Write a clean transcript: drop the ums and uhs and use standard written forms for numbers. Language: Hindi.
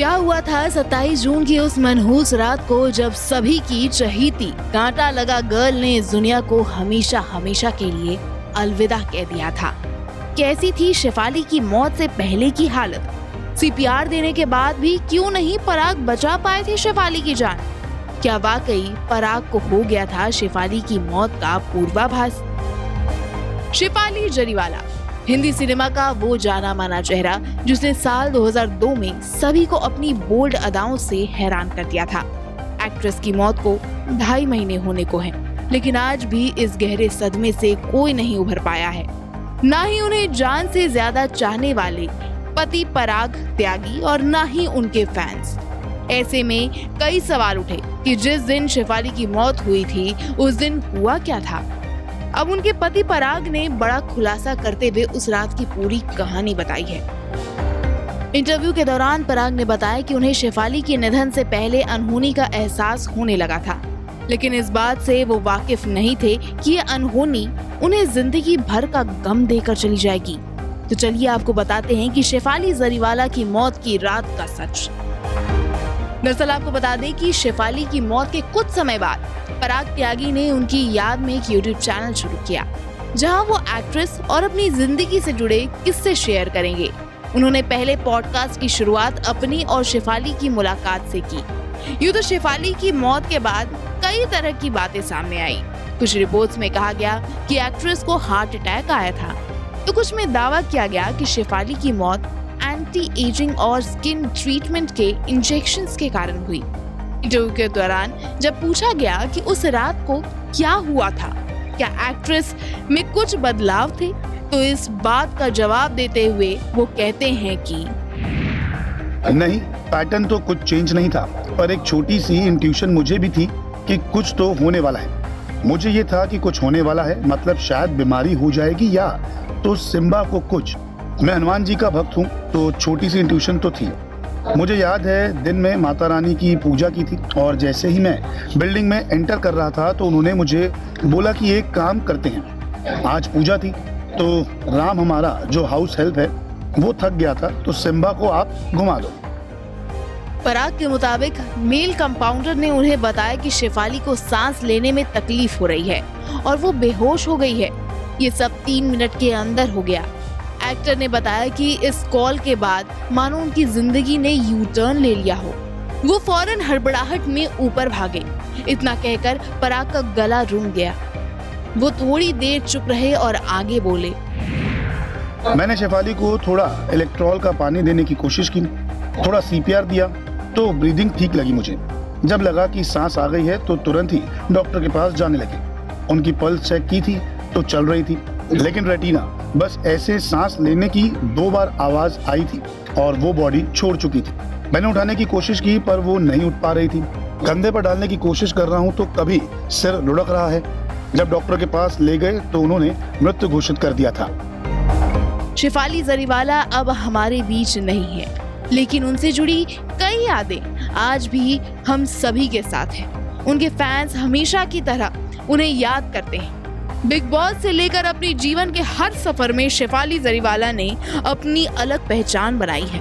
क्या हुआ था 27 जून की उस मनहूस रात को, जब सभी की चहेती कांटा लगा गर्ल ने इस दुनिया को हमेशा हमेशा के लिए अलविदा कह दिया था। कैसी थी शेफाली की मौत से पहले की हालत? सीपीआर देने के बाद भी क्यों नहीं पराग बचा पाए थे शेफाली की जान? क्या वाकई पराग को हो गया था शेफाली की मौत का पूर्वाभास? शेफाली जरीवाला हिंदी सिनेमा का वो जाना माना चेहरा जिसने साल 2002 में सभी को अपनी बोल्ड अदाओं से हैरान कर दिया था। एक्ट्रेस की मौत को 2.5 महीने होने को हैं, लेकिन आज भी इस गहरे सदमे से कोई नहीं उभर पाया है, ना ही उन्हें जान से ज्यादा चाहने वाले पति पराग त्यागी और ना ही उनके फैंस। ऐसे में कई सवाल उठे कि जिस दिन शेफाली की मौत हुई थी उस दिन हुआ क्या था। अब उनके पति पराग ने बड़ा खुलासा करते हुए उस रात की पूरी कहानी बताई है। इंटरव्यू के दौरान पराग ने बताया कि उन्हें शेफाली के निधन से पहले अनहोनी का एहसास होने लगा था, लेकिन इस बात से वो वाकिफ नहीं थे कि ये अनहोनी उन्हें जिंदगी भर का गम देकर चली जाएगी। तो चलिए आपको बताते हैं कि शेफाली जरीवाला की मौत की रात का सच। दरअसल आपको बता दें कि शेफाली की मौत के कुछ समय बाद पराग त्यागी ने उनकी याद में एक यूट्यूब चैनल शुरू किया, जहां वो एक्ट्रेस और अपनी जिंदगी से जुड़े किस्से शेयर करेंगे। उन्होंने पहले पॉडकास्ट की शुरुआत अपनी और शेफाली की मुलाकात से की। यूं तो शेफाली की मौत के बाद कई तरह की बातें सामने आई। कुछ रिपोर्ट्स में कहा गया कि एक्ट्रेस को हार्ट अटैक आया था, तो कुछ में दावा किया गया कि शेफाली की मौत एंटी एजिंग और स्किन ट्रीटमेंट के इंजेक्शंस के कारण हुई। इंटरव्यू के दौरान जब पूछा गया कि उस रात को क्या हुआ था, क्या एक्ट्रेस में कुछ बदलाव थे, तो इस बात का जवाब देते हुए वो कहते हैं कि नहीं, पैटर्न तो कुछ चेंज नहीं था, पर एक छोटी सी इंट्यूशन मुझे भी थी कि कुछ तो होने वाला है। मुझे ये था कि कुछ होने वाला है, मतलब शायद बीमारी हो जाएगी या तो सिम्बा को कुछ। मैं हनुमान जी का भक्त हूँ, तो छोटी सी इंट्यूशन तो थी। मुझे याद है दिन में माता रानी की पूजा की थी और जैसे ही मैं बिल्डिंग में एंटर कर रहा था तो उन्होंने मुझे बोला कि एक काम करते हैं, आज पूजा थी तो राम हमारा जो हाउस हेल्प है वो थक गया था, तो सिम्बा को आप घुमा दो। पराग के मुताबिक मेल कंपाउंडर ने उन्हें बताया कि शेफाली को सांस लेने में तकलीफ हो रही है और वो बेहोश हो गई है। ये सब 3 मिनट के अंदर हो गया। एक्टर ने बताया कि इस कॉल के बाद मानो उनकी जिंदगी ने यू टर्न ले लिया हो। वो फौरन हड़बड़ाहट में ऊपर भागे। इतना कहकर पराग का गला रूंध गया। वो थोड़ी देर चुप रहे और आगे बोले, मैंने शेफाली को थोड़ा इलेक्ट्रॉल का पानी देने की कोशिश की, थोड़ा सीपीआर दिया तो ब्रीदिंग ठीक लगी मुझे। जब लगा कि सांस आ गई है तो तुरंत ही डॉक्टर के पास जाने लगे। उनकी पल्स चेक की थी तो चल रही थी, लेकिन रेटिना बस ऐसे सांस लेने की 2 बार आवाज आई थी और वो बॉडी छोड़ चुकी थी। मैंने उठाने की कोशिश की पर वो नहीं उठ पा रही थी। कंधे पर डालने की कोशिश कर रहा हूँ तो कभी सिर लुढ़क रहा है। जब डॉक्टर के पास ले गए तो उन्होंने मृत्यु घोषित कर दिया था। शेफाली जरीवाला अब हमारे बीच नहीं है, लेकिन उनसे जुड़ी कई यादें आज भी हम सभी के साथ हैं। उनके फैंस हमेशा की तरह उन्हें याद करते हैं। बिग बॉस से लेकर अपने जीवन के हर सफर में शेफाली जरीवाला ने अपनी अलग पहचान बनाई है।